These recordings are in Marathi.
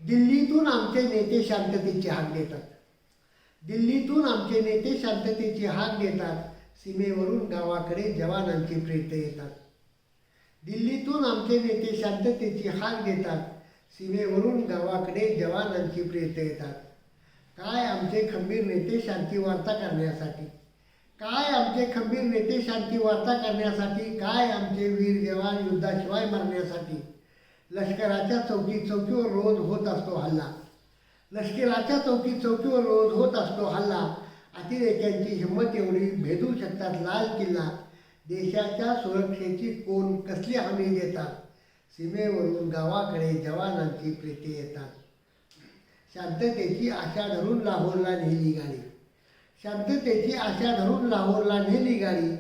दिल्लीतून आमचे नेते शांततेची हाक देतात. दिल्लीतून आमचे नेते शांततेची हाक देतात. सीमेवरून गावाकडे जवानांची प्रेतं येतात. दिल्लीतून आमचे नेते शांततेची हाक देतात. सीमेवरून गावाकडे जवानांची प्रेतं येतात. काय आमचे खंबीर नेते शांती वार्ता करण्यासाठी, काय आमचे खंबीर नेते शांती वार्ता करण्यासाठी, काय आमचे वीर जवान युद्धाशिवाय मरण्यासाठी. लष्कराच्या चौकीवर रोज होत असतो हल्ला. लष्कराच्या चौकीवर रोज होत असतो हल्ला. अतिरेक्यांची हिंमत एवढी भेदू शकतात लाल किल्ला. देशाच्या सुरक्षेची कोण कसली हमी देतात. सीमेवरून गावाकडे जवानांची प्रेते येतात. शांततेची आशा धरून लाहोरला नेली गाडी. शांततेची आशा धरून लाहोरला नेली गाडी.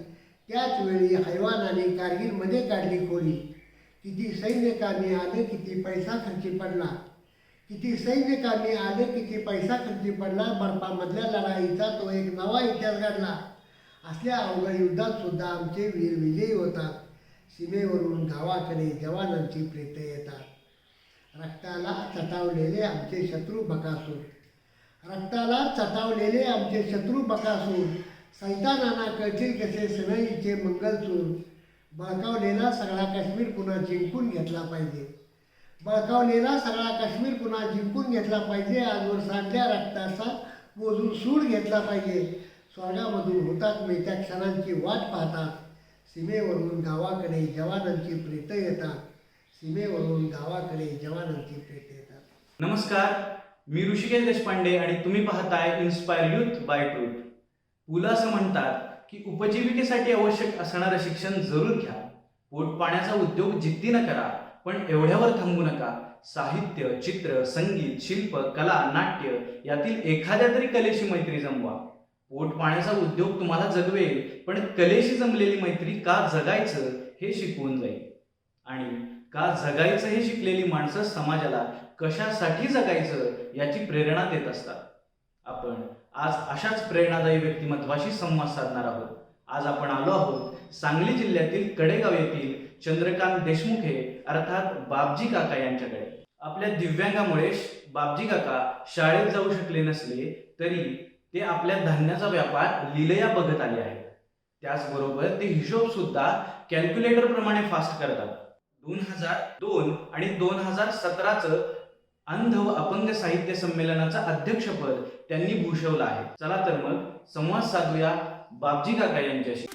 त्याच वेळी हैवानाने कारगिलमध्ये काढली खोली. किती सैन्य कामी आलं, किती पैसा खर्ची पडला. किती सैन्य कामी आलं, किती पैसा खर्ची पडला. बर्फामधल्या लढाईचा तो एक नवा इतिहास घडला. असल्या अवघड युद्धात सुद्धा आमचे वीर विजयी होतात. सीमेवरून गावाकडे जवानांची प्रेतं येतात. रक्ताला चटावलेले आमचे शत्रू बकासूर. रक्ताला चटावलेले आमचे शत्रू बकासूर. सैतानांना कळतील कसे सनईचे मंगलसूर. बळकावलेला सगळा काश्मीर पुन्हा जिंकून घेतला पाहिजे. बळकावलेला सगळा काश्मीर पुन्हा जिंकून घेतला पाहिजे. आजवर सांडल्या रक्ताचा मोजून सूड घेतला पाहिजे. स्वर्गामधून हुतात्मे त्या क्षणांची वाट पाहतात. सीमेवरून गावाकडे जवानांची प्रेतं येतात. सीमेवरून गावाकडे जवानांची प्रेतं येतात. नमस्कार, मी ऋषिकेश देशपांडे आणि तुम्ही पाहताय इन्स्पायर युथ बाय ट्रूथ. पुलं असं म्हणतात की उपजीविकेसाठी आवश्यक असणारं शिक्षण जरूर घ्या. पोटपाण्याचा उद्योग जिद्दीनं करा, पण एवढ्यावर थांबू नका. साहित्य, चित्र, संगीत, शिल्प, कला, नाट्य यातील एखाद्या तरी कलेशी मैत्री जमवा. पोटपाण्याचा उद्योग तुम्हाला जगवेल, पण कलेशी जमलेली मैत्री का जगायचं हे शिकवून जाईल. आणि का जगायचं हे शिकलेली माणसं समाजाला कशासाठी जगायचं याची प्रेरणा देत असतात. आपण आज अशाच प्रेरणादायी व्यक्तिमत्वाशी संवाद साधणार आहोत. आज आपण आलो आहोत सांगली जिल्ह्यातील कडेगाव येथील चंद्रकांत देशमुखे अर्थात बापजी काका यांच्याकडे. आपल्या दिव्यांगामुळे बापजी काका शाळेत जाऊ शकले नसले तरी ते आपल्या धान्याचा व्यापार लीलया बघत आले आहेत. त्याचबरोबर ते हिशोब सुद्धा कॅल्क्युलेटर प्रमाणे फास्ट करतात. 2002 आणि 2017चं अंध व अपंग साहित्य संमेलनाचं अध्यक्षपद त्यांनी भूषवलं आहे. चला तर मग संवाद साधूया बापजी काका यांच्याशी.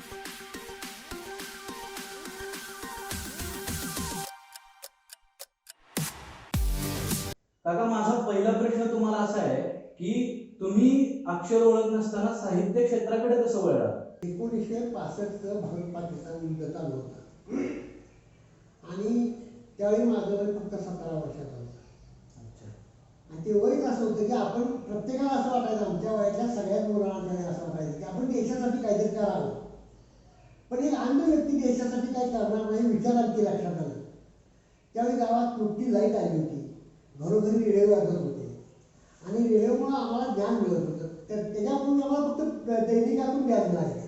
काका, माझा पहिला प्रश्न तुम्हाला असा आहे की तुम्ही अक्षर ओळख नसताना साहित्य क्षेत्राकडे कसं वळला? 1965 भारत पाकिस्तान युद्ध चालू होता आणि त्यावेळी माझं वय फक्त 17 वर्षाचं होतं. आणि ते वयच असं होतं की आपण प्रत्येकाला असं वाटायचं, आमच्या वयातल्या सगळ्याच मुलांना असं वाटायचं की आपण देशासाठी काहीतरी करावं. पण एक अंध व्यक्ती देशासाठी काही करणार नाही विचार आणखी लक्षात आलं. त्यावेळी गावात नुकती लाईट आली होती. घरोघरी रेडिओ वाजत होते आणि रेडिओमुळं आम्हाला ज्ञान मिळत होतं. त्याच्यामुळे आम्हाला फक्त दैनिकातून ज्ञान मिळालं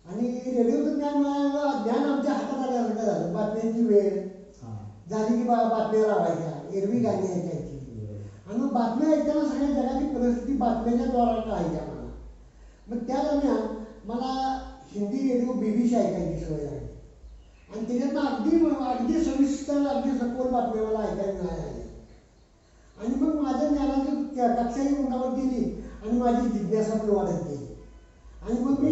आणि रेडिओचं ज्ञान मिळाल्यामुळं ज्ञान आमच्या हातात आल्यासारखं झालं. बातम्यांची वेळ झाली की बातम्या लावायच्या, एरवी गाणी ऐकायची आणि मग बातम्या ऐकताना सगळ्या जगाची परिस्थिती बातम्यांच्या द्वारा कळायच्या मला. मग त्या दरम्यान मला हिंदी रेडिओ BBC ऐकायची सवय लागली आणि त्याच्यातनं अगदी सविस्तर अगदी सखोल बातम्या मला ऐकायला मिळाल्या. आणि मग माझ्या ज्ञानाची कक्षाही उंचावर गेली आणि माझी जिज्ञासा पण वाढत गेली आणि मग मी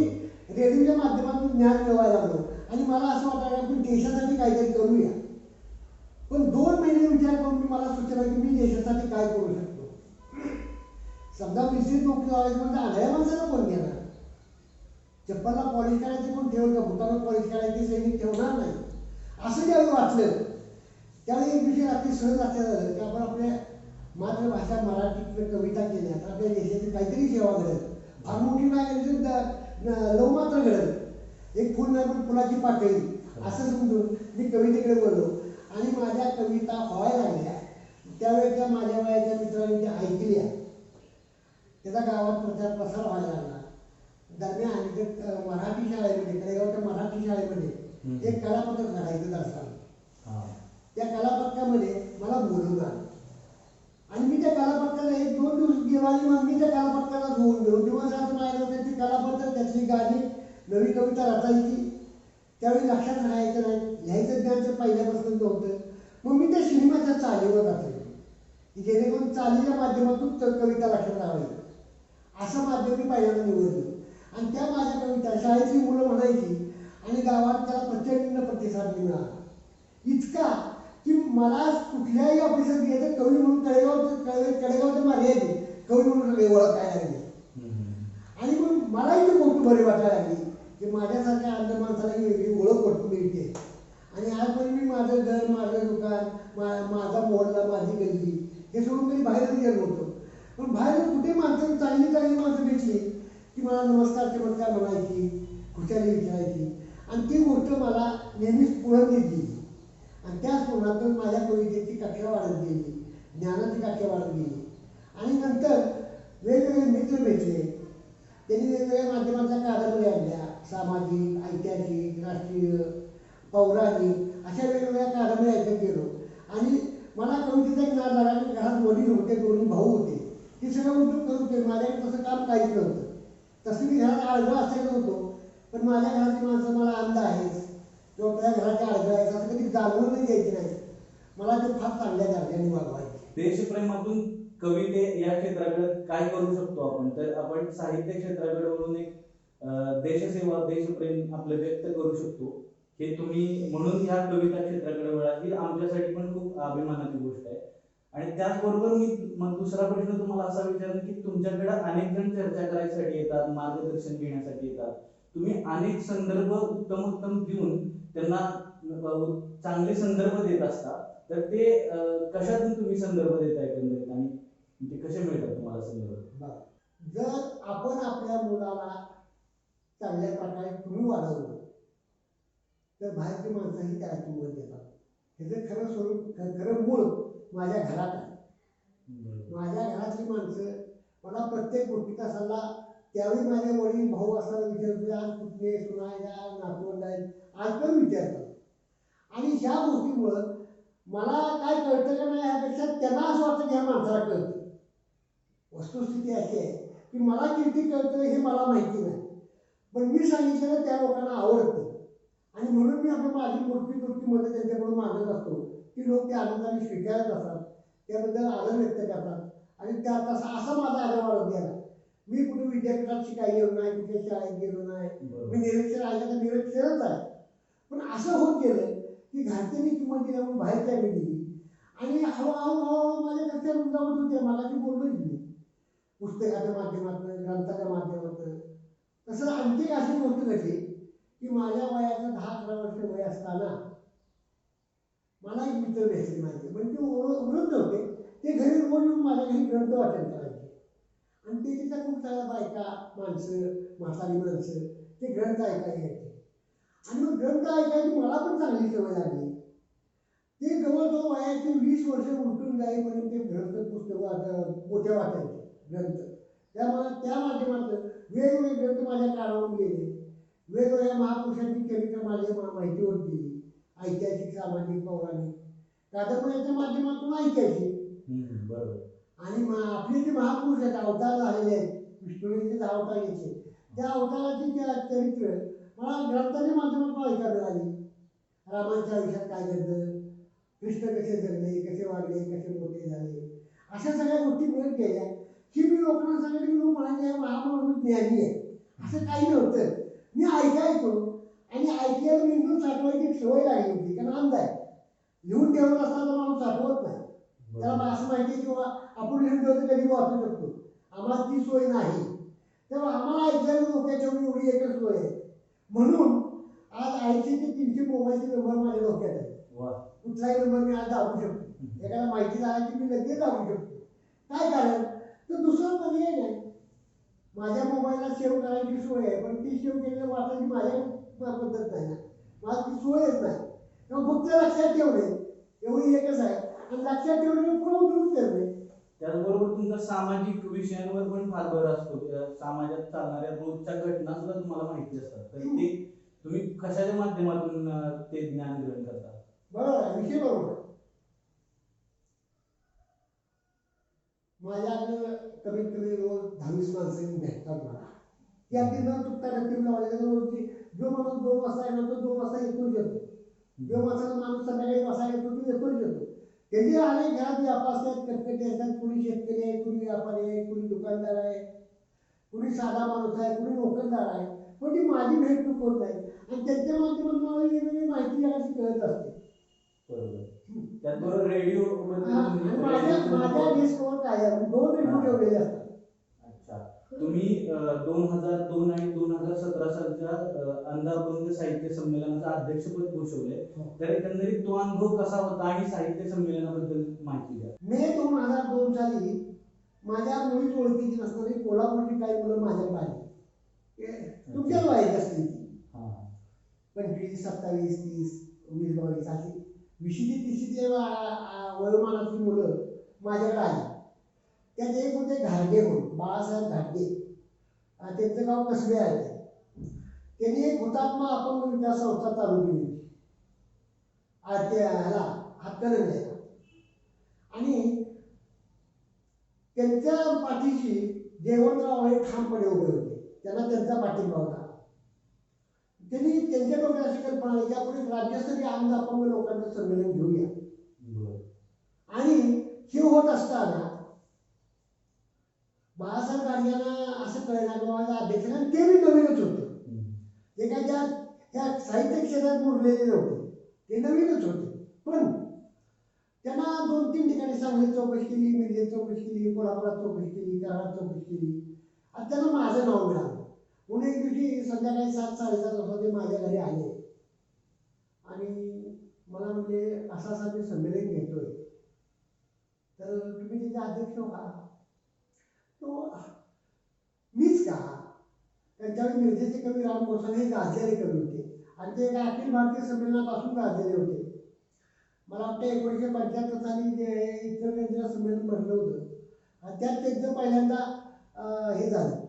रेडिओच्या माध्यमातून ज्ञान मिळवायला लागलो आणि मला असं वाटायला आपण देशासाठी काहीतरी करूया. पण 2 महिने विचार करून मी मला सुचलं की मी देशासाठी काय करू शकतो. समजा मिश्रित नोकरी लावायची म्हणजे आल्या माणसाला कोण घेणार? चप्पलला पॉलिश करायचे कोण ठेवलं का? बुटाला पॉलिश करायची सैनिक ठेवणार नाही. असं ज्यावेळी वाचलं त्यावेळी एक विषय अति सहज असं झालं की आपण आपल्या मातृभाषा मराठीतल्या कविता केल्या तर आपल्या देशाची काहीतरी सेवा घडेल. फार मोठी नाही लव मात्र घडेल. एक फुल नाही पण फुलाची पाकळी असं समजून मी कवितेकडे बोललो आणि माझ्या कविता व्हायला लागल्या. त्यावेळेच्या माझ्या वयाच्या मित्रांनी त्या ऐकल्या. त्याचा गावात प्रचार प्रसार व्हायला लागला. दरम्यान मराठी शाळेमध्ये कडेगावच्या मराठी शाळेमध्ये एक कलापथक घडायचं असताना त्या कलापथकामध्ये मला बोलवलं. आणि मी त्या कलापथकाला 1-2 दिवस गेलो आणि मग मी त्या कलापथकाला होऊन गेलो. दिवस रात्र माझ्या होते ती कलापथक, त्यातली गाणी, नवी कविता रचायची. त्यावेळी लक्षात राहायचं नाही, लिहायचं ज्ञान पहिल्यापासून नव्हतं. मग मी त्या सिनेमाच्या चालीवर असायचो की जेणेकरून चालीच्या माध्यमातून कविता लक्षात राहावी, असं माध्यम मी पहिल्यांदा निवडलं. आणि त्या माझ्या कविता शाळेतली मुलं म्हणायची आणि गावात त्याला प्रचंड प्रतिसाद मिळाला. इतका की मला कुठल्याही ऑफिसात गेलं कवी म्हणून कडेगावचं माझी यायची, कवी म्हणून सगळे ओळखायला लागले. आणि मग मलाही ती गोष्ट बरी वाटायला लागली की माझ्यासारख्या अन्य माणसाला ही वेगळी ओळख पटून मिळते. आणि आजपर्यंत मी माझं घर, माझं दुकान, माझा मोहल्ला, माझी गल्ली हे सोडून कधी बाहेरच गेलो होतो. पण बाहेर कुठे माणसं चांगली चांगली माणसं भेटली की मला नमस्कार चमत्कार म्हणायची, खुशाली विचारायची. आणि ती गोष्ट मला नेहमीच पुढं नेली. आणि त्याच कोणातून माझ्या कवितेची कक्षा वाढत गेली, ज्ञानाची कक्षा वाढत गेली. आणि नंतर वेगवेगळे मित्र भेटले, त्यांनी वेगवेगळ्या माध्यमातल्या कादंबऱ्या आणल्या, सामाजिक, ऐतिहासिक, राष्ट्रीय, पौराणिक अशा वेगवेगळ्या कादंबऱ्या ऐकत गेलो. आणि मला कवितेचा एक नाद लागला की घरात वडील होते, 2 भाऊ होते, हे सगळं उद्योग करत होते. माझ्याकडे तसं काम काहीच नव्हतं. तसं मी घरात आडगळ असायचं होतो, पण माझ्या घरातली माणसं मला अंध आहेस किंवा त्या घराच्या आडगळ आहेस असं कधी जाणवून नाही द्यायची नाही. मला ते फार चांगल्या दर्जाने वागवायचे. देशप्रेमातून कविते या क्षेत्राकडे काय करू शकतो आपण, तर आपण साहित्य क्षेत्राकडे वळून एक देशसेवा, देशप्रेम आपलं व्यक्त करू शकतो. हे तुम्ही म्हणून ह्या कविता क्षेत्राकडे वळा, ही आमच्यासाठी पण खूप अभिमानाची गोष्ट आहे. आणि त्याचबरोबर मी मग दुसरा प्रश्न तुम्हाला असा विचारेन की तुमच्याकडे अनेक जण चर्चा करायसाठी येतात, मार्गदर्शन घेण्यासाठी येतात. तुम्ही अनेक संदर्भ उत्तम देऊन त्यांना चांगले संदर्भ देत असता. तर ते कशातून तुम्ही संदर्भ देता एकंदरीत आणि ते कसे मिळतात तुम्हाला संदर्भ? जर आपण आपल्या मुलाला चांगल्या प्रकारे तुम्ही वाढवलं तर बाहेरची माणसंही त्याला किंमत देतात. ह्याचं खरं स्वरूप, खरं मूळ माझ्या घरात आहे. माझ्या घरातली माणसं मला प्रत्येक गोष्टीचा सल्ला, त्यावेळी माझे वडील भाऊ असताना विचारतो, आज कुठले सुनायला नातवंड आहेत, आज पण विचारतात. आणि ह्या गोष्टीमुळं मला काय कळतं का नाही यापेक्षा त्यांना असं वाटतं की ह्या माणसाला कळतं. वस्तुस्थिती अशी आहे की मला किती कळतं हे मला माहिती नाही, पण मी सांगितलेलं त्या लोकांना आवडतं. आणि म्हणून मी आपली माझी मूर्तीमध्ये त्यांच्याकडून मागत असतो की लोक ते आनंदाने स्वीकारत असतात, त्याबद्दल आदर व्यक्त करतात. आणि त्या तसा असा माझा आदर वाढत गेला. मी कुठे विद्यापीठात शिकायला गेलो नाही, कुठे शाळेत गेलो नाही, मी निरक्षर आहे तर निरक्षरच आहे. पण असं होत गेलं की घरच्यांनी किंमत दिल्यामुळे बाहेर त्यावेळी दिली. आणि हळूहळू माझ्या घरच्या रुंदावत होते. मला ती बोललोच मी पुस्तकाच्या माध्यमातून, ग्रंथाच्या माध्यमातून. तसं आणखी एक अशी गोष्ट घडली की माझ्या वयाचं 10-11 वर्ष वय असताना मला एक मित्र भेटले माझे, म्हणजे ओळख नव्हते. ते घरी रोज येऊन माझ्या घरी ग्रंथ वाचन करायचे. आणि ते तिथं खूप साऱ्या बायका, माणसं, म्हातारी माणसं ते ग्रंथ ऐकायला यायचे. आणि मग ग्रंथ ऐकायची मला पण चांगली सवय लागली. ते जवळजवळ वयाचे 20 वर्ष उलटून जाईपर्यंत ते ग्रंथ पुस्तक मोठ्या वाटायचे ग्रंथ. त्या माध्यमातून वेगवेगळे ग्रंथ माझ्या कानावरून गेले. वेगवेगळ्या महापुरुषांची चरित्र माझ्या माहिती होत गेली. ऐतिहासिक, सामाजिक, पौराणिक कादंबऱ्याच्या माध्यमातून ऐकायची. बरोबर. आणि आपले जे महापुरुष आहेत, अवतार झालेले आहेत, विष्णूचे 10 अवतार यायचे, त्या अवताराची चरित्र मला ग्रंथाच्या माध्यमातून ऐकायला मिळाली. रामांच्या आयुष्यात काय घडलं, कृष्ण कसे जगले, कसे वागले, कसे मोठे झाले, अशा सगळ्या गोष्टी मिळत गेल्या की मी लोकांना सांगितलं की लोक म्हणायचे हा माणूस ज्ञानी आहे. असं काही नव्हतं. मी ऐकायचो आणि ऐकायला मेंदून साठवायची सवय लागली होती. कारण अंध आहे, लिहून ठेवत असताना माणूस साठवत नाही. त्याला असं माहिती आहे किंवा आपण लिहून ठेवतो कधी वाचू शकतो, आम्हाला ती सोय नाही. तेव्हा आम्हाला ऐकायला डोक्याच्या एवढी एकच सोय आहे. म्हणून आज 80 ते 300 मोबाईलचे नंबर माझ्या डोक्यात आहे. कुठलाही नंबर मी आज दाबू शकतो. एखादा माहिती झाला की मी लगेच दाबू शकतो. काय कारण तर दुसरं पर्याय नाही. माझ्या मोबाईलला सेव्ह करायची सोय आहे, पण ती सेव्ह केलेलं वाचायची माझ्या पद्धत नाही ना, मला ती सोयच नाही. तेव्हा फक्त लक्षात ठेवणे एवढी एकच आहे. आणि लक्षात ठेवणे पुढे उतरूच करणे. त्याचबरोबर तुमचा सामाजिक विषयांवर पण फार भर असतो. समाजात चालणाऱ्या रोजच्या घटना सुद्धा तुम्हाला माहिती असतात. तर ते तुम्ही कशाच्या माध्यमातून ते ज्ञान ग्रहण करता? बरोबर, विषय बरोबर. माझ्याकडं कमीत कमी रोज 10-20 माणसं येऊन भेटतात मला. ती अगदी न चुकता रतीब लावल्या रोजची. जो माणूस 2 वाजता येणार तो 2 वाजता येतोच येतो. जो माणसाचा माणूस संध्याकाळी बसायला येतो तो येतोच येतो. त्याचे आले घरात व्यापार असतात, कटकटी असतात. कुणी शेतकरी आहे, कुणी व्यापारी आहे, कुणी दुकानदार आहे, कुणी साधा माणूस आहे, कुणी नोकरदार आहे. पण ती माझी भेट चूक होत नाही आणि त्यांच्या माध्यमातून मला वेगवेगळी माहिती जगाची कळत असते. बरोबर. त्याचबरोबर रेडिओ आणि माझ्या डेस्कवर काय आहे 2 रेडिओ ठेवलेले असतात. अच्छा. तुम्ही 2002 आणि 2017 सालच्या अंधाभंग साहित्य संमेलनाचं अध्यक्षपद भूषवले. तर एकंदरीत तो अनुभव कसा होता आणि साहित्य संमेलनाबद्दल माहिती द्या. मे 2002 साली माझ्या मुळीच ओळखीची नसणारी कोल्हापूरची काही मुलं माझ्याकडे आली. तुमच्याच व्हायची असतील ती 25, 27, 30, 19, 22 अशी 20-30 वयोमानाची मुलं माझ्याकडे आली. त्यात एक होते घाडगे म्हणून बाळासाहेब घाडगे. त्यांचं गाव कसबे आहे. त्यांनी एक हुतात्मा अपंग विकास संस्था चालू केली होती ह्याला हातकणंगल्याला. आणि त्यांच्या पाठीशी जयवंतराव हे ठामपणे उभे होते. त्यांना त्यांचा पाठिंबा होता. त्यांनी त्यांच्या डोक्यात अशी कल्पना आली की आपण राज्यस्तरीय अंध अपंग लोकांचं संमेलन घेऊया. आणि हे होत असताना बाळासाहेब गाडग्यांना असं कळणार बाबा अध्यक्ष आणि ते बी नवीनच होते. ते काय त्या साहित्य क्षेत्रात मुरलेले नव्हते, ते नवीनच होते. पण त्यांना 2-3 ठिकाणी सांगलीत चौकशी केली, मिरजेत चौकशी केली, कोल्हापुरात चौकशी केली, कराडात चौकशी केली आणि त्यांना माझं नाव मिळालं. म्हणून एक दिवशी संध्याकाळी 7-7:30 वाजता ते माझ्या घरी आले आणि मला म्हणजे असा मी संमेलन घेतोय तर तुम्ही त्याचे अध्यक्ष व्हा. तो मीच का? त्यांच्यावेळी मिरजेचे कवी राम गोसावी हे गाजलेले कवी होते आणि ते एका अखिल भारतीय संमेलनापासून गाजलेले होते. मला वाटतं 1975 साली जे इचलकरंजीला संमेलन भरलं होतं आणि त्यात त्यांचं पहिल्यांदा हे झालं,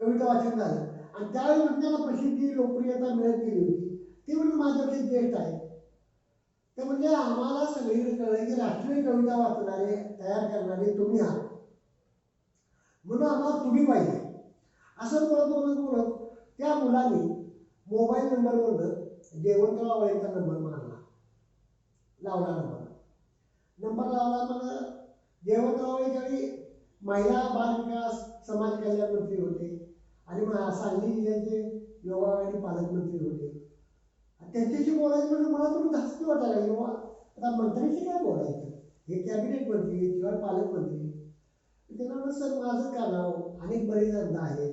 कविता वाचन झालं आणि त्यावेळी त्यांना प्रसिद्धी लोकप्रियता मिळत गेली होती. ते म्हणजे माझ्यापेक्षा ज्येष्ठ आहे. ते म्हणजे आम्हाला सगळीकडे कळलं की राष्ट्रीय कविता वाचणारे तयार करणारे तुम्ही आहात, म्हणून आम्हाला तुम्ही पाहिजे. असं बोलत त्या मुलांनी मोबाईल नंबरवरनं जयवंतराव आवळेंचा नंबर मारला, लावला नंबर लावला. मला जयवंतराव आवळे ज्यावेळी महिला बाल विकास समाज कल्याण मंत्री होते आणि सांगली जिल्ह्याचे योगा आणि पालकमंत्री होते. त्यांच्याशी बोलायचं म्हणजे मला थोडी धास्ती वाटायला लागली. बाबा आता मंत्र्यांशी काय बोलायचं, हे कॅबिनेट मंत्री किंवा पालकमंत्री. त्यांना म्हणलं सर माझं का नाव, अनेक बरेच अंध आहेत,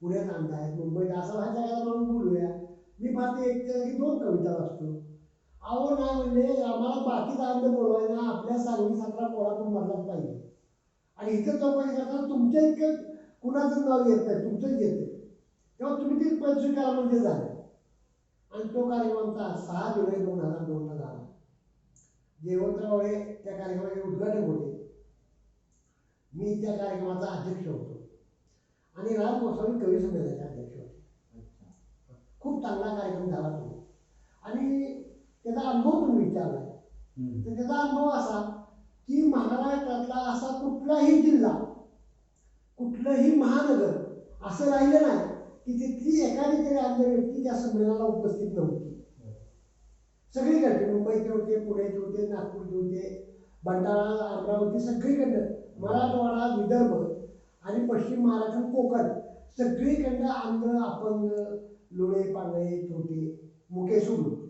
पुण्यात अंध आहेत, मुंबईत, असं ह्या जगाला म्हणून बोलूया. मी फार एक 2 कविता वाचतो. अहो नाही म्हणले आम्हाला बाकीचा अंध बोलवायला आपल्या सांगली 17 कोल्हापूर मधलाच पाहिजे आणि इथं चौकशी करताना तुमच्या इतकं कुणाचं नाव येत नाही, तुमचंच येतं. तेव्हा तुम्ही ती पद करा म्हणजे झालं. आणि तो कार्यक्रम आमचा 6 जुलै 2002 झाला. जयवंतराव आवळे त्या कार्यक्रमाचे उद्घाटक होते, मी त्या कार्यक्रमाचा अध्यक्ष होतो आणि राम गोसावी कवी संमेलनाचे अध्यक्ष होते. खूप चांगला कार्यक्रम झाला तो आणि त्याचा अनुभव तुम्ही विचारला. तर त्याचा अनुभव असा की महाराष्ट्रातला असा कुठलाही जिल्हा, कुठलंही महानगर असं राहिलं नाही की तिथली एखादी तरी अंध व्यक्ती त्या संमेलनाला उपस्थित नव्हती. सगळीकडे मुंबईचे होते, पुण्याचे होते, नागपूरचे होते, भंडारा, अमरावती, सगळीकडं मराठवाडा, विदर्भ आणि पश्चिम महाराष्ट्र, कोकण सगळीकडं अंध अपंग लोळे पांगळे छोटे मुके सोडून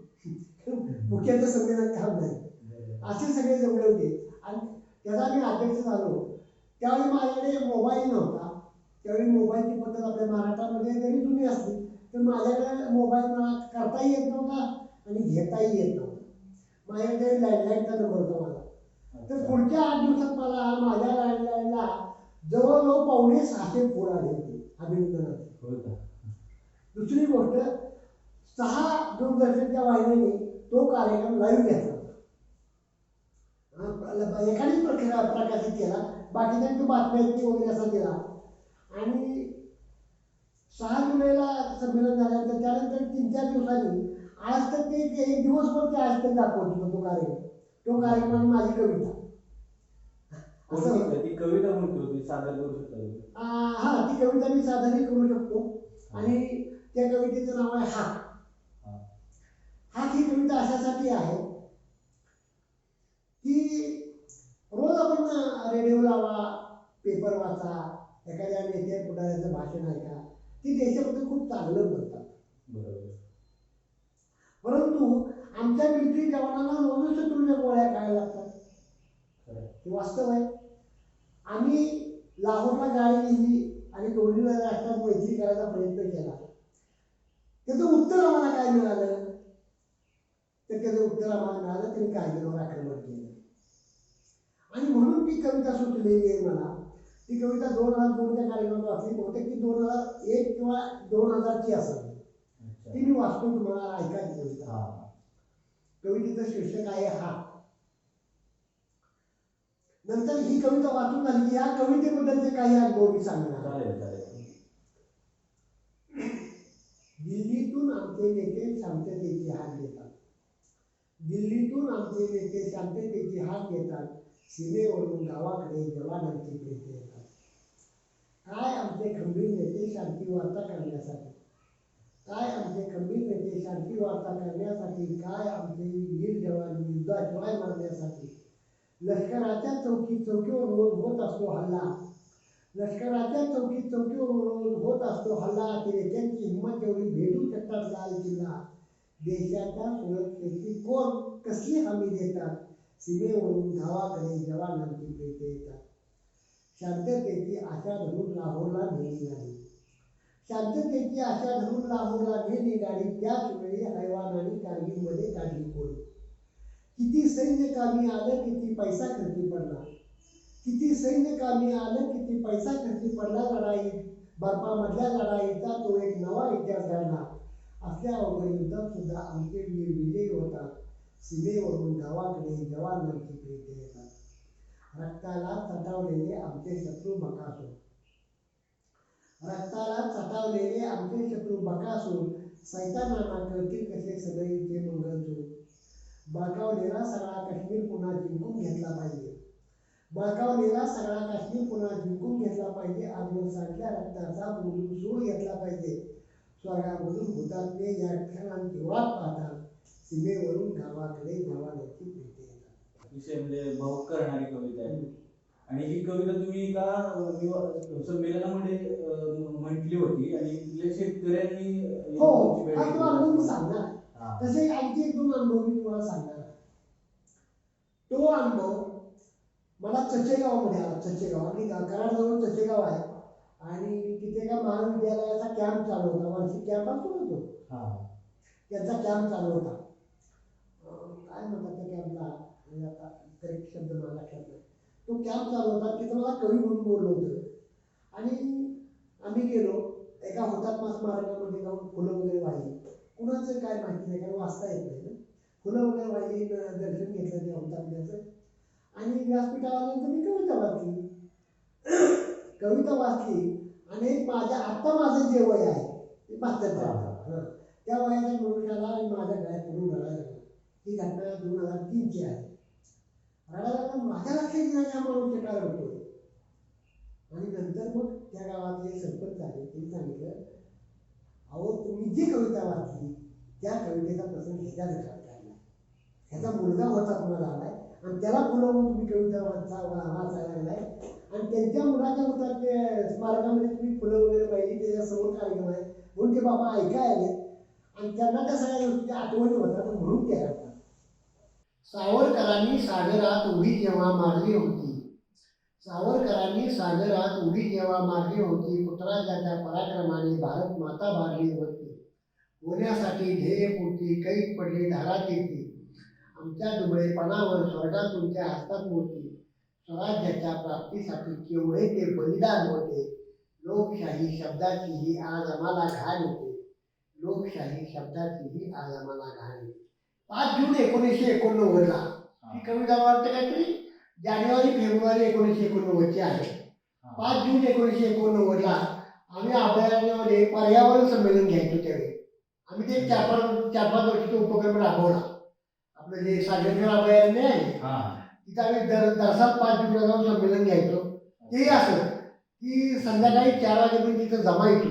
मुख्याचं संमेलन काम नाही असे सगळे जमले होते. आणि त्याचा मी अध्यक्ष झालो. त्यावेळी माझ्याकडे मोबाईल नव्हता. त्यावेळी मोबाईलची पद्धत आपल्या महाराष्ट्रामध्ये जरी जुनी असली तर माझ्याकडे मोबाईल मला करताही येत नव्हता आणि घेताही येत नव्हता. माझ्याकडे लँडलाईनचा नंबर होता माझा. तर पुढच्या 8 दिवसात मला माझ्या लँडलाईनला जवळजवळ 550 फोन आले होते अभिनंदनाचे. दुसरी गोष्ट 6 दूरदर्शनच्या वाहिनीने तो कार्यक्रम लाईव्ह घेतला होता. एकानेच प्रकाशित केला, बाकीच्यांची बातम्या वगैरे असा दिला. आणि 6 जुलैला संमेलन झाल्यानंतर त्यानंतर 3-4 दिवसांनी आज तर ते 1 दिवसभर ते आज तक दाखवत होतं तो कार्यक्रम आणि माझी कविता. असं होतं. ती कविता कोणती होती सादर करू शकता तुम्ही? हा, ती कविता मी सादरही करू शकतो. आणि त्या कवितेचं नाव आहे हाक. हा. हाक ही कविता अशासाठी आहे की रोज आपण रेडिओ लावा, पेपर वाचा, एखाद्या नेत्या पुढाऱ्याचं भाषण ऐका, ती देशाबद्दल खूप चांगलं बोलतात. बरोबर. परंतु आमच्या मिलिटरी जवानांना रोजच शत्रूच्या गोळ्या खायला लागतात. खरं. हे वास्तव आहे. आम्ही लाहोरला गाडी नेली आणि दोन्ही राष्ट्रात मैत्री करायचा प्रयत्न केला. त्याचं उत्तर आम्हाला काय मिळालं? तर त्याचं उत्तर आम्हाला मिळालं त्यांनी कारगिलवर आक्रमण केलं. आणि म्हणून ती कविता सुचलेली आहे मला. ती कविता 2002च्या कार्यक्रमात वाचली, बहुतेक ती 2001 किंवा 2000ची असावी. ती मी वाचतो, तुम्हाला ऐका ती कविता. कवितेचं शीर्षक आहे हाक. नंतर ही कविता वाचून झाली की या कवितेबद्दलचे काही अनुभव मी सांगणार. दिल्लीतून आमचे नेते शांततेची हाक देतात. दिल्लीतून आमचे नेते शांततेची हाक देतात. सीमेवरून गावाकडे जवानांची प्रेते येतात. काय आमचे खंबीर नेते शांती वार्ता करण्यासाठी, काय आमचे खंबीर नेते शांती वार्ता करण्यासाठी, काय आमचे वीर जवान युद्धाशिवाय मारण्यासाठी. लष्कराच्या चौकी चौकीवर रोज होत असतो हल्ला. लष्कराच्या चौकी चौकीवर रोज होत असतो हल्ला. नेत्यांची हिंमत एवढी भेटू शकतात लाल किल्ला. देशाच्या सुरक्षेची कोण कसली हमी देतात. सीमेवरून गावाकडे जवानांची प्रेते येतात. शांततेची आशा धरून लाहोरला नेली गाडी. शांततेची आशा धरून लाहोरला नेली गाडी. त्याच वेळी हैवानाने कारगिलमध्ये काढली कोळी. किती सैन्य कामी आलं, किती पैसा खर्ची पडला. किती सैन्य कामी आलं, किती पैसा खर्ची पडला. लढाई बर्फामधल्या लढाईचा तो एक नवा इतिहास घडला. असल्या अवघड युद्धात सुद्धा आमचे वीर विजयी होतात. सीमेवरून गावाकडे जवानांची प्रेते येतात. रक्ताला चटावलेले आमचे शत्रू बकासूर. रक्ताला चटावलेले आमचे शत्रू बकासूर. सैतानांना कळतील कसे सदैवचे मंगळसूर. बळकावलेला सगळा काश्मीर पुन्हा जिंकून घेतला पाहिजे. बळकावलेला सगळा काश्मीर पुन्हा जिंकून घेतला पाहिजे. आजवर साठल्या रक्ताचा बुडून सूड घेतला पाहिजे. स्वर्गामधून हुतात्मे या क्षणांची वाट पाहतात. सीमेवरून गावाकडे जवानांची प्रेते येतात. अतिशय म्हणजे भावुक करणारी कविता आहे. आणि ही कविता तुम्ही एका संमेलनामध्ये म्हटली होती आणि तिथल्या शेतकऱ्यांनी हो, तुमची भेट हा तो घेतली. अनुभव मी सांगणार. हा. तसे आणखी एक दोन अनुभव मी तुम्हाला सांगणार. तो अनुभव मला चचेगावमध्ये आला. चचेगाव आणि कराडजवळ चचेगाव आहे आणि तिथे एका महाविद्यालयाचा कॅम्प चालू होता. वार्षिक कॅम्प असतो ना तो, त्यांचा कॅम्प चालू होता. काय म्हणतात त्या कॅम्पला, म्हणजे आता करेक्ट शब्द मला लक्षात नाही. तो कॅम्प चालू होता. तिथं मला कवी म्हणून बोललं होतं आणि आम्ही गेलो. एका हुतात्मा स्मारकामध्ये जाऊन फुलं वगैरे वाहिली. कुणाचं काय माहिती नाही, कारण वाचता येत नाही ना. फुलं वगैरे वाहिली, दर्शन घेतलं त्या हुतात्म्याचं आणि व्यासपीठावर मी कविता वाचली. कविता वाचली आणि माझं जे वय आहे ते 72. त्या वयाच्या मनुष्याला आणि माझ्या गळ्यात पडून रडायला लागला. ही घटना 2003ची आहे. रडायला लागला. माझ्या लक्षात येणार हा माणूस काय होतोय. आणि नंतर मग त्या गावातले सरपंच आले. त्यांनी सांगितलं, अहो तुम्ही जी कविता वाचली त्या कवितेचा प्रसंग ह्याच्या लक्षात काढला. ह्याचा मुलगा होता तुम्हाला आलाय आणि त्याला बोलवून तुम्ही कविता वाचायला लागलाय आणि त्यांच्या मुलाच्या होतात ते स्मारकामध्ये तुम्ही फुलं वगैरे पाहिजे त्याच्यासमोर कार्यक्रम आहे म्हणून ते बाबा ऐकाय आले आणि त्यांना त्या सगळ्या गोष्टीच्या आठवणी होतात म्हणून ते करतात. सावरकरांनी सागरात उडी जेव्हा मारली होती. सावरकरांनी सागरात उडी जेव्हा मारली होती. पुत्रराजाच्या पराक्रमाने भारत माता भारली होती. होण्यासाठी ध्येयपूर्ती कैद पडली धारातीर्थी. आमच्या दुबळेपणावर स्वर्गातून त्या हस्तात होती. स्वराज्याच्या प्राप्तीसाठी केवढे ते बलिदान होते. लोकशाही शब्दाचीही आज आम्हाला घाण होते. लोकशाही शब्दाचीही आज आम्हाला घाण होते. 5 जून 1989 ही कविता वाटते काहीतरी जानेवारी फेब्रुवारी 1989 आहे. 5 जून 1989 आम्ही अभयारण्यामध्ये पर्यावरण संमेलन घ्यायचो. त्यावेळी आम्ही ते 4-5 वर्षाचा उपक्रम राबवला. आपलं जे सागरखेड अभयारण्य आहे तिथं आम्ही दरसाल 5 जूनला जाऊन संमेलन घ्यायचो. तेही असं की संध्याकाळी 4 वाजेपर्यंत तिथं जमा येतो.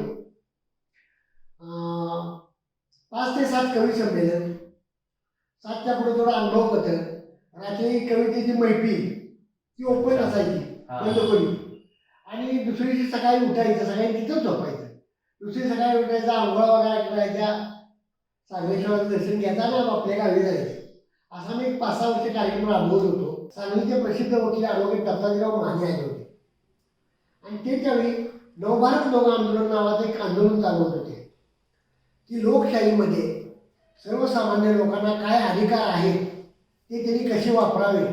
5 ते 7 कवी संमेलन, 7च्या पुढे थोडं अनुभव पत्र, रात्री कवितेची मैफिल ती ओपन असायची बंद. आणि दुसरी दिवशी सकाळी उठायचं, सकाळी तिथंच झोपायचं. दुसरी सकाळी उठायचं, आंघोळ वगैरे करायच्या, सागरेश्वराचं दर्शन घ्यायचं आणि आपल्या गावी जायचं. असा मी 5-6 वर्ष कार्यक्रम राबवत होतो. सांगलीचे प्रसिद्ध वकील ॲडव्होकेट दत्ताजीराव माने आले होते आणि ते त्यावेळी नवभारत लोक आंदोलन नावाचं एक आंदोलन चालवत होते की लोकशाहीमध्ये सर्वसामान्य लोकांना काय अधिकार आहेत ते त्यांनी कसे वापरावे.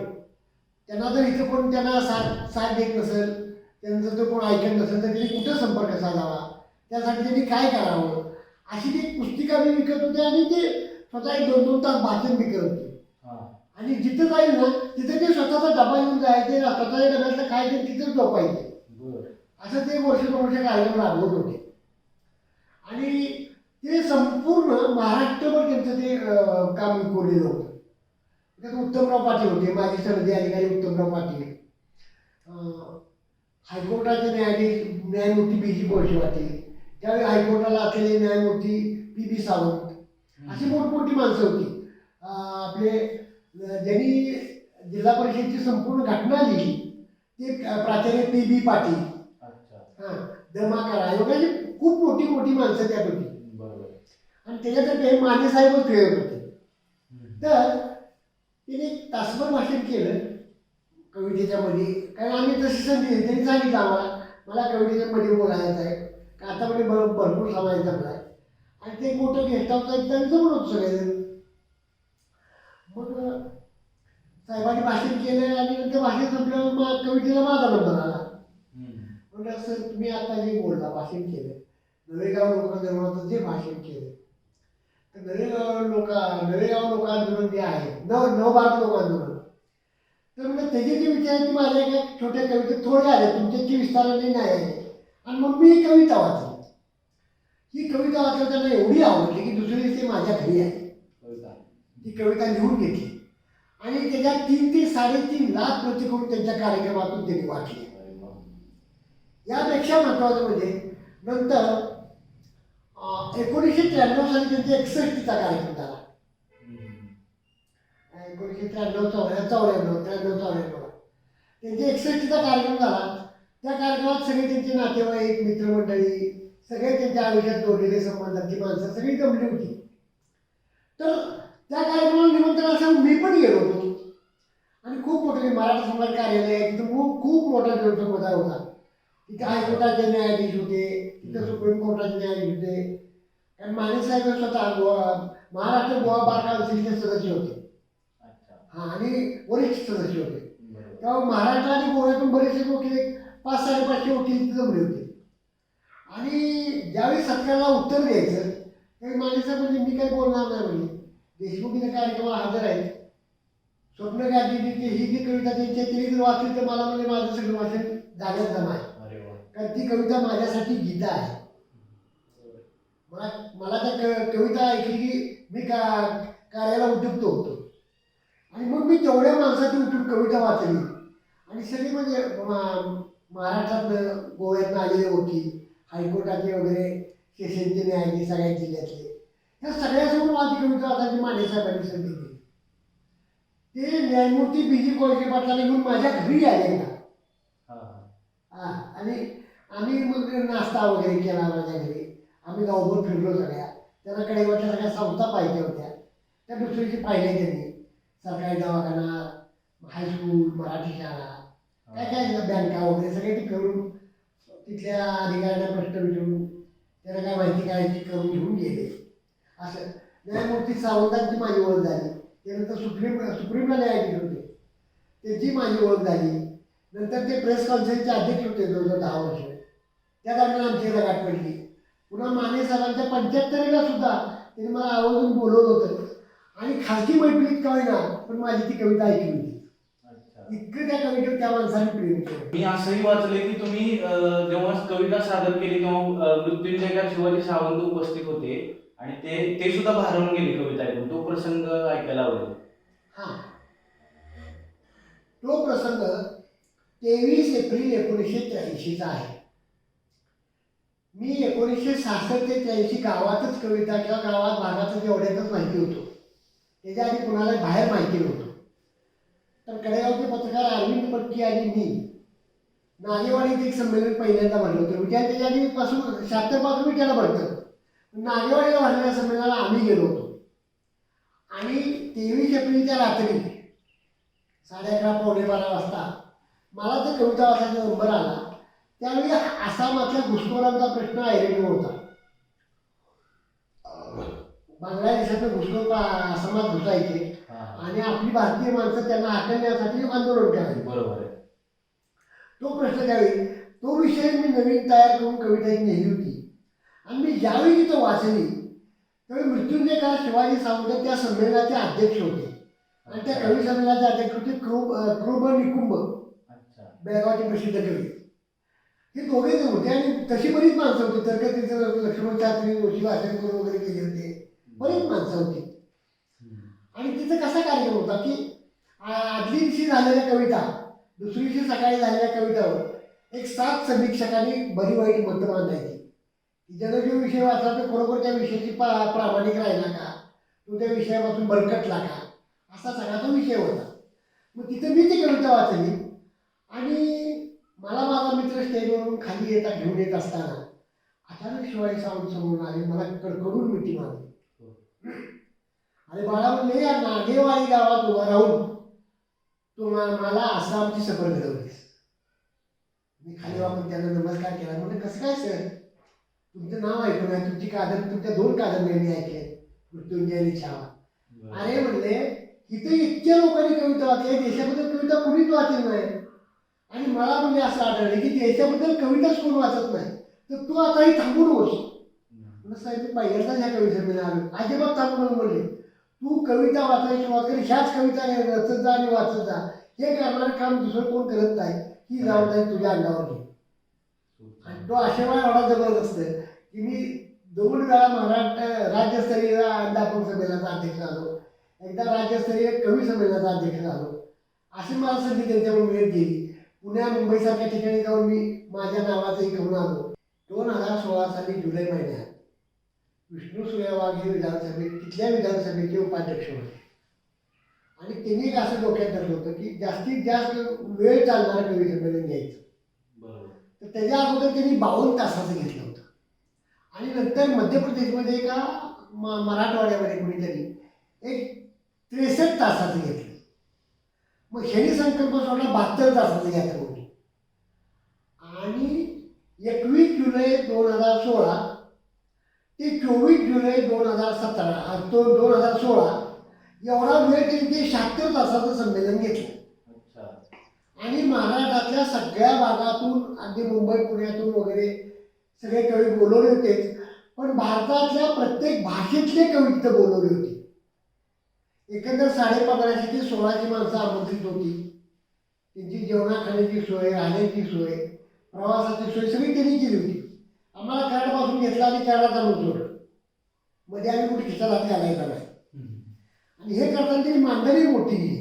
त्यांना जर इथं कोण त्यांना साथ देत नसेल, त्यांचं जर कोण ऐकत नसेल तर त्यांनी कुठं संपर्क साधावा, त्यासाठी त्यांनी काय करावं, अशी ती पुस्तिका मी विकत होते आणि ते स्वतः 1-2 तास भाषण बी करत होते. आणि जिथं जाईल ना तिथं ते स्वतःचा डबा घेऊन जायचे, स्वतःच्या डब्यातलं खायचे, तिथंच झोपायचे. असं ते वर्ष 2 वर्ष कार्यक्रम राबवत होते. आणि ते संपूर्ण महाराष्ट्रभर त्यांचं ते काम कोरलेलं होतं. त्यात उत्तमराव पाटील होते, माजी सनदी अधिकारी उत्तमराव पाटील, हायकोर्टाचे न्यायमूर्ती बी जी कोळसे पाटील, त्यावेळी हायकोर्टाला असलेले न्यायमूर्ती पी सावंत, अशी मोठमोठी माणसं होती. आपले ज्यांनी जिल्हा परिषदेची संपूर्ण घटना लिहिली ते प्राचार्य पी पाटील, दमाकरा, एवढी खूप मोठी मोठी माणसं त्यात होती. आणि त्याच्यातर्फे माने साहेबच खेळत होते. तर तिने तासभर भाषण केलं कवितेच्या मध्ये. कारण आम्ही तशी संधी दिली, त्यांनी सांगितलं आम्हाला मला कवितेच्या मध्ये बोलायचं आहे का आता म्हणजे भरपूर समाज जमला आहे. आणि ते मोठं गेस्ट हाऊस एकदम जमून होतं सगळेजण. मग साहेबांनी भाषण केलं आणि नंतर भाषण संपल्यावर मग कवितेला माझा नंबर आला. म्हटलं सर तुम्ही आता जे बोलला भाषण केलं नवेगाव लोकांदरम्यान जे भाषण केलं तर नवेगाव लोक आंदोलन जे आहे नवभारत लोक आंदोलन, तर म्हणजे त्याचे जे विचार की माझ्या एका छोट्या कवितेत थोडे आले, तुमच्याची विस्ताराने नाही आहे. आणि मग मी ही कविता वाचली. ही कविता वाचली त्यांना एवढी आवडली की दुसऱ्या दिवशी माझ्या घरी आहे ती कविता लिहून घेतली आणि त्याच्या 3 ते 3.5 लाख प्रति करून त्यांच्या कार्यक्रमातून त्यांनी वाचली. यापेक्षा महत्त्वाचं म्हणजे नंतर 1993 साली त्यांचा 61चा कार्यक्रम झाला. 1993-94 त्यांचा 61चा कार्यक्रम झाला. त्या कार्यक्रमात सगळे त्यांचे नातेवाईक, मित्रमंडळी, सगळे त्यांच्या आयुष्यात जोडलेले संबंधाची माणसं सगळी जमली होती. तर त्या कार्यक्रमाला निमंत्रण असं मी पण गेलो होतो आणि खूप मोठे मराठा समाज कार्यालय आहे तिथं खूप मोठा जनसमुदाय होता. तिथे हायकोर्टाचे न्यायाधीश होते, तिथं सुप्रीम कोर्टाचे न्यायाधीश होते. कारण माने साहेब स्वतः महाराष्ट्र गोवा बार काउन्सिलचे सदस्य होते. आणि वरिष्ठ सदस्य होते. तेव्हा महाराष्ट्र आणि गोव्यातून बरेचसे वकील 500-550 वकील तिथे जमले होते. आणि ज्यावेळी सत्काराला उत्तर द्यायचं त्यावेळी माने साहेब म्हणजे मी काही बोलणार नाही म्हणजे देशमुखीच्या कार्यक्रमाला हजर आहेत. स्वप्न गांधीची ही जी कविता त्यांची तिने जर वाचली तर मला म्हणजे माझं सगळं वाचन जाण्यात जमा आहे. कारण ती कविता माझ्यासाठी गीता आहे. मला त्या कविता ऐकली की मी कार्याला उद्युक्त होतो. आणि मग मी तेवढ्या माणसाची उठून कविता वाचली आणि सगळी म्हणजे महाराष्ट्रातनं गोव्यातनं आलेले वकील, हायकोर्टाचे वगैरे, सेशनचे न्यायाधीश सगळ्या जिल्ह्यातले, ह्या सगळ्यासमोर माझी कविता वाचायची माने साहेबांनी संधी दिली. ते न्यायमूर्ती बी जी कोळसे पाटलांनी घेऊन माझ्या घरी आले ना. आणि आम्ही मग नाश्ता वगैरे केला माझ्या घरी. आम्ही गावभर फिरलो सगळ्या. त्यांना कडेवाटल्या सगळ्या संस्था पाहिजे होत्या त्या दुसरीची पाहिल्या त्यांनी. सरकारी दवाखाना, हायस्कूल, मराठी शाळा, काय बँका वगैरे सगळे ते फिरून तिथल्या अधिकाऱ्यांना प्रश्न विचारून त्यांना काय माहिती काय ती करून घेऊन गेले. असं न्यायमूर्ती सावंतांची माझी ओळख झाली. त्यानंतर सुप्रीमला न्यायाधीश होते त्यांची माझी ओळख झाली. नंतर ते प्रेस काउन्सिलचे अध्यक्ष होते जवळजवळ 10 वर्ष. त्या दरम्यान आमची गाठ पडली. पुन्हा माने साहेबांच्या 75ला सुद्धा त्यांनी मला आवर्जून बोलवलं होतं आणि खाजगी मैत्रीत का होईना पण माझी ती कविता ऐकली होती. इतकं त्या कवितेवर त्या माणसाने प्रेम केलं. मी असंही वाचले की तुम्ही जेव्हा कविता सादर केली तेव्हा मृत्युंजयकार शिवाजी सावंत उपस्थित होते आणि ते सुद्धा भारावून गेले कविता ऐकून. तो प्रसंग ऐकायला आवडेल. हां, तो प्रसंग 23 एप्रिल 1983चा आहे. मी 1966 ते 83 गावातच कविता किंवा गावात भागातच एवढ्यातच माहिती होतो. त्याच्या आधी कुणाला बाहेर माहिती नव्हतं. तर कडेगावचे पत्रकार अरविंद पटकी आणि मी नागेवाडीत एक संमेलन पहिल्यांदा भरलं होतं. विचार त्याच्या आधीपासून 76 पासून मी त्याला भरतं. नागेवाडीला भरलेल्या संमेलनाला आम्ही गेलो होतो आणि 23 एप्रिलच्या रात्री 11:30 पावणे 12 वाजता मला तर कविता वाचायचा नंबर आला. त्यावेळी आसामातल्या घुसखोरांचा प्रश्न ऐरणीवर होता. बांगलादेशातलं घुसखोर आसामात घुसायचे आणि आपली भारतीय माणसं त्यांना हाकलण्यासाठी आंदोलन करायचे. बरोबर आहे. तो प्रश्न त्यावेळी तो विषय मी नवीन तयार करून कविता एक लिहिली होती आणि मी ज्यावेळी तिथं वाचली त्यावेळी मृत्युंजय काळ शिवाजी सावंत त्या संमेलनाचे अध्यक्ष होते आणि त्या कवी संमेलनाचे अध्यक्ष होते कृब निकुंभ, बेळगावचे प्रसिद्ध कवी. हे दोघे जण होते आणि तशी बरीच माणसं होती. तर्कतीचं लक्ष्मण शास्त्री, जोशी भाषणकर वगैरे केले होते. बरीच माणसं होती. आणि तिथं कसा कार्यक्रम होता की आदली दिवशी झालेल्या कविता, दुसरी दिवशी सकाळी झालेल्या कवितावर एक 7 समीक्षकांनी बरी वाईट मतं मांडायची. ज्यानं जो विषय वाचला तो खरोखर त्या विषयाची प्रामाणिक राहिला का, तो त्या विषयापासून भरकटला का, असा सगळा तो विषय होता. मग तिथं मी ती कविता वाचली आणि मला माझा मित्र स्टेजवरून खाली घेऊन येत असताना अचानक शिवाजी सावंत समोरून आले. मला कडकडून मिठी मारली. अरे बाळा म्हणले, या नागेवाडी गावात उभा राहून तू मला आसामची सफर घडवलीस. मी खाली वापरून त्यांना नमस्कार केला. म्हणजे कसं काय सर, तुमचं नाव ऐकून आहे, तुमची तुमच्या 2 कादंबऱ्यांनी ऐकले, मृत्युंजय आणि छावा. अरे म्हणले, इथे इतक्या लोकांनी कविता वाचली, देशाबद्दल कविता कुणीच वाचली नाही. आणि मला म्हणजे असं आढळलं की देशाबद्दल कविताच कोण वाचत नाही. तर तू आता ही थांबू नकोस. म्हणलं साहेब मी पहिल्यांदाच ह्या कवी संमेलनात आलो. अजिबात थांबू नको म्हणले. तू कविता वाचायची सुरुवात कर, ह्याच कविता रचत जा आणि वाचत जा. हे करणारं काम दुसरं कोण करत नाही. ही जबाबदारी तुझ्या अंगावर घे. आणि तो आशीर्वाद एवढा जबरदस्त की मी 2 वेळा महाराष्ट्र राज्यस्तरीय अध्यापक संमेलनाचा अध्यक्ष झालो, एकदा राज्यस्तरीय कवी संमेलनाचा अध्यक्ष झालो. अशी मला संधी त्यांच्यावर मिळत गेली. पुण्या मुंबईसारख्या ठिकाणी जाऊन मी माझ्या नावाचंही करून आलो. 2016 साली जुलै महिन्यात विष्णू सूर्यवाघ हे विधानसभेत तिथल्या विधानसभेचे उपाध्यक्ष होते आणि त्यांनी एक असं डोक्यात धरलं होतं की जास्तीत जास्त वेळ चालणारं कवी संमेलन घ्यायचं. तर त्याच्या अगोदर त्यांनी 52 तासाचं घेतलं होतं आणि नंतर मध्य प्रदेशमध्ये एका मराठवाड्यामध्ये कुणीतरी एक 63 तासाचं घेतलं. मग ह्यांनी संकल्प सोडला 72 तासाचं घ्यायचं म्हणून. आणि 21 जुलै 2016 ते 24 जुलै 2016 एवढा वेळ त्यांनी ते 76 तासाचं संमेलन घेतलं. आणि महाराष्ट्रातल्या सगळ्या भागातून अगदी मुंबई पुण्यातून वगैरे सगळे कवी बोलवले होतेच, पण भारतातल्या प्रत्येक भाषेतले कवी तिथं बोलवले होते. एकंदर 1550 ते 1600 माणसं आमंत्रित होती. त्यांची जेवणा खाण्याची सोय, राहण्याची सोय, प्रवासाची सोय सगळी त्यांनी केली होती. आम्हाला कराडपासून घेतला आणि कराडाचा सोडलं. मध्ये आम्ही कुठे खिसा हात घालायचा नाही. आणि हे करताना त्यांनी मानधनी मोठी दिली.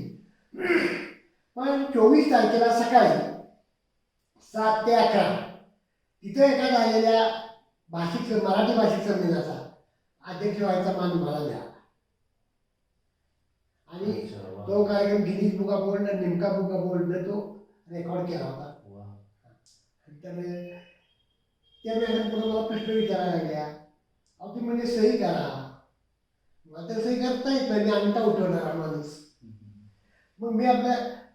पण 24 तारखेला सकाळी 7 ते 11 तिथं एका झालेल्या मराठी भाषिक संमेलनाचा अध्यक्ष व्हायचा मान मला मिळाला. आणि तो कार्यक्रम गिनीज बुक ऑफ वर्ल्ड आणि निमका बुक ऑफ वर्ल्डने तो रेकॉर्ड केला होता. तर त्या मॅडम पुढे मला प्रश्न विचारायला लागल्या, अहो तुम्ही म्हणजे सही करा. मला तर सही करता येत नाही, मी अंगठा उठवणार माणूस. मग मी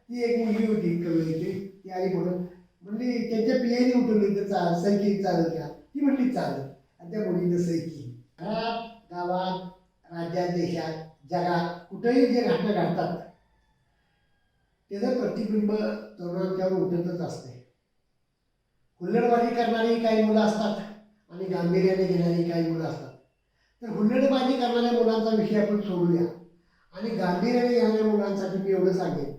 ती एक मुलगी होती कवितेची, ती आली म्हणून म्हणली त्यांच्या पियाने उठवली तर सही केली चालेल का? ती म्हणली चालेल. आणि त्या मुलीने सही केली. घरात, गावात, राज्यात, देशात, जगात कुठेही जे घटना घडतात त्याचं प्रतिबिंब तरुणांच्यावर उठतच असते. हुल्लडबाजी करणारी काही मुलं असतात आणि गांभीर्याने घेणारी काही मुलं असतात. तर हुल्लडबाजी करणाऱ्या मुलांचा विषय आपण सोडूया आणि गांभीर्याने घेणाऱ्या मुलांसाठी मी एवढं सांगेन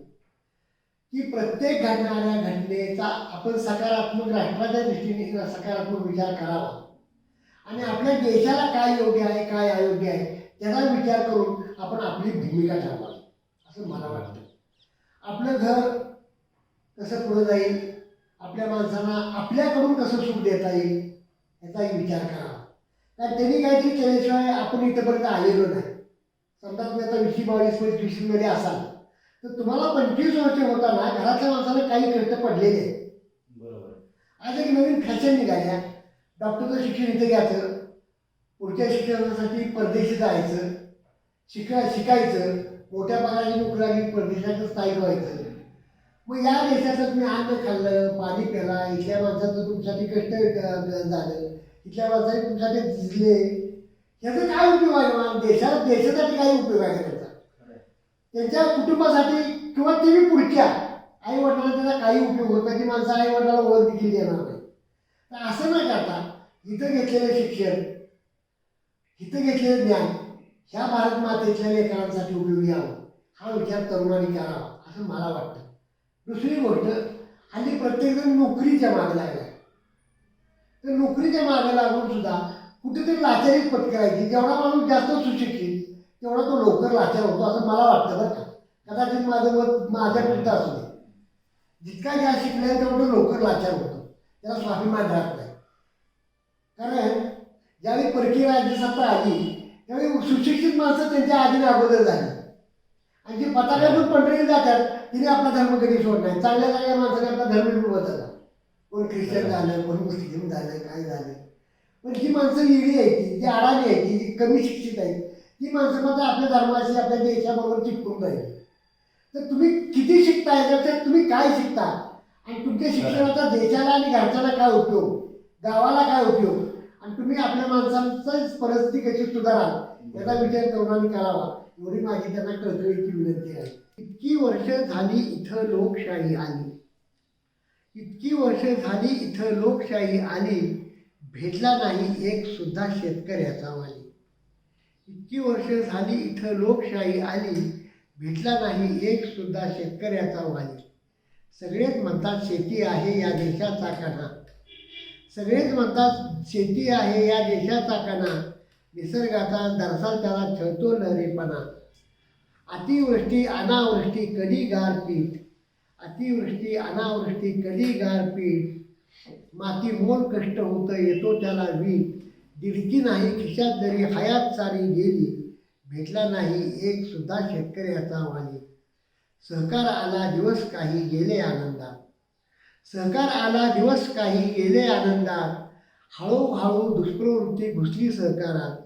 की प्रत्येक घडणाऱ्या घटनेचा आपण सकारात्मक, राष्ट्राच्या दृष्टीने सकारात्मक विचार करावा आणि आपल्या देशाला काय योग्य आहे, काय अयोग्य आहे त्याचा विचार करून आपण आपली भूमिका ठरवावी असं मला वाटतं. आपलं घर कसं पुढे जाईल, आपल्या माणसांना आपल्याकडून कसं सुख देता येईल याचाही विचार करावा. कारण त्यांनी काहीतरी केल्याशिवाय आपण इथंपर्यंत आलेलो नाही. समजा तुम्ही आता 20-22-25 असाल तर तुम्हाला 25 वर्ष होताना घरातल्या माणसाला काही कष्ट पडलेले आहेत. बरोबर. आज एक नवीन फॅशन निघाल्या, डॉक्टरचं शिक्षण इथं घ्यायचं, पुढच्या शिक्षणासाठी परदेशी जायचं, शिकायचं, मोठ्या पगाराची नोकरी लागली परदेशाचं स्थायिक व्हायचं. मग या देशाचं तुम्ही अन्न खाल्लं, पाणी प्याला, इथल्या माणसाचं तुमच्यासाठी कष्ट झालं, इथल्या माणसाने तुमच्यासाठी झिजले, ह्याचा काय उपयोग आहे? मग देशासाठी काही उपयोग आहे त्याचा? त्यांच्या कुटुंबासाठी किंवा ते पुढच्या आई वडिलांना त्याचा काही उपयोग होत नाही. ती माणसं आई वडिलाला ओळख देखील देणार नाही. तर असं न करता इथं घेतलेलं शिक्षण, इथं घेतलेलं ज्ञान ह्या भारत मातेच्या लेकरांसाठी उपयोगी यावं हा विचार तरुणांनी करावा असं मला वाटतं. दुसरी गोष्ट, हल्ली प्रत्येकजण नोकरीच्या मागे लागला. तर नोकरीच्या मागे लागून सुद्धा कुठेतरी लाचारी पत्करायची. जेवढा माणूस जास्त सुशिक्षित तेवढा तो लवकर लाचार होतो असं मला वाटतं बरं का. कदाचित माझं मत माझ्यापुरतं असू दे. जितका ज्या शिकला तेवढा तो लवकर लाचार होतो, त्याला स्वाभिमान राहत नाही. कारण ज्यावेळी परकीय राज्यसत्ता आली त्यावेळी सुशिक्षित माणसं त्यांच्या आधीने अगोदर झाली आणि जे पताकातून पंढरीला जातात तिने आपला धर्म कधी सोडणार. चांगल्या माणसाने आपला धर्म बदलला. कोण ख्रिश्चन झालं, कोण मुस्लिम झालं, काय झालं. पण जी माणसं वेगळी आहेत, जी अडाणी आहेत, जी कमी शिक्षित आहेत, ती माणसं मात्र आपल्या धर्माशी आपल्या देशाबरोबर चिटकून राहिली. तर तुम्ही किती शिकता याच्यापेक्षा तुम्ही काय शिकता आणि तुमच्या शिक्षणाचा देशाला आणि घरच्याला काय उपयोग, गावाला काय उपयोग आणि तुम्ही आपल्या माणसांचं परिस्थिती कशी सुधाराल याचा विचार तरुणांनी करावा एवढी माझी त्यांना कळकळीची विनंती आहे. इतकी वर्ष झाली इथं लोकशाही आली, इतकी वर्ष झाली इथं लोकशाही आली, भेटला नाही एक सुद्धा शेतकऱ्याचा वाली. इतकी वर्ष झाली इथं लोकशाही आली, भेटला नाही एक सुद्धा शेतकऱ्याचा वाली. सगळेच म्हणतात शेती आहे या देशाचा कणा, सगळेच म्हणतात शेती आहे या देशाचा कणा, निसर्गाचा दरसाल त्याला छळतो लहरीपणा. अतिवृष्टी अनावृष्टी कधी गारपीट, अतिवृष्टी अनावृष्टी कधी गारपीट, माती मोल कष्ट होतं येतो त्याला वीट. दिडकी नाही खिशात जरी हयात सारी गेली, भेटला नाही एक सुद्धा शेतकऱ्याचा वाली. सहकार आला दिवस काही गेले आनंदात, सहकार आला दिवस काही गेले आनंदात, हळूहळू दुष्प्रवृत्ती घुसली सहकारात.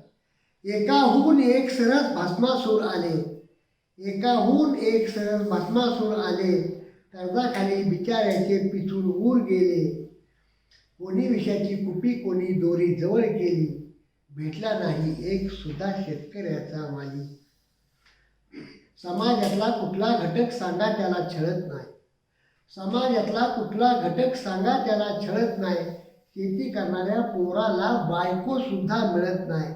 एकाहून एक सरस भस्मासूर आले, एकाहून एक सरस भस्मासूर आले, कर्जाखाली बिचाऱ्याचे पिचून ऊर गेले. कोणी विषाची कुपी कोणी दोरी जवळ केली, भेटला नाही एक सुद्धा शेतकऱ्याचा वाली. समाजातला कुठला घटक सांगा त्याला छळत नाही, समाजातला कुठला घटक सांगा त्याला छळत नाही. शेती करणाऱ्या पोराला बायको सुद्धा मिळत नाही.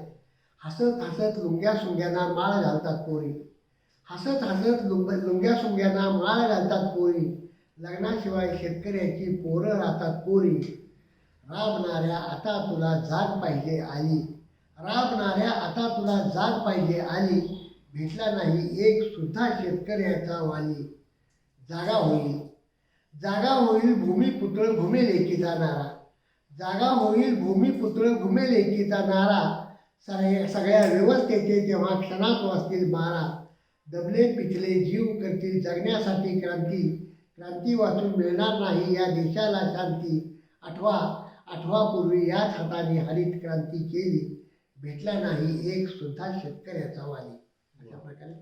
हसत हसत लुंग्या सुंग्यांना माळ घालतात पोरी, हसत हसत लुंग्या सुंग्यांना माळ घालतात पोरी. लग्नाशिवाय शेतकऱ्याची पोरं राहतात पोरी. राबणाऱ्या आता तुला जाग पाहिजे आली, राबणाऱ्या आता तुला जाग पाहिजे आली, भेटला नाही एक सुद्धा शेतकऱ्याचा वाली. जागा होईल, जागा होईल भूमिपुत्र घुमेल एकीचा नारा, जागा होईल भूमिपुत्र घुमेल एकीचा नारा. सगळ्या व्यवस्थेचे जेव्हा क्षणात वाजतील मारा, दबले पिचले जीव करतील जगण्यासाठी क्रांती. क्रांती वाचून मिळणार नाही या देशाला शांती. आठवा पूर्वी याच हाताने हरित क्रांती केली, भेटला नाही एक सुद्धा शेतकऱ्याचा वाली. अशा प्रकारे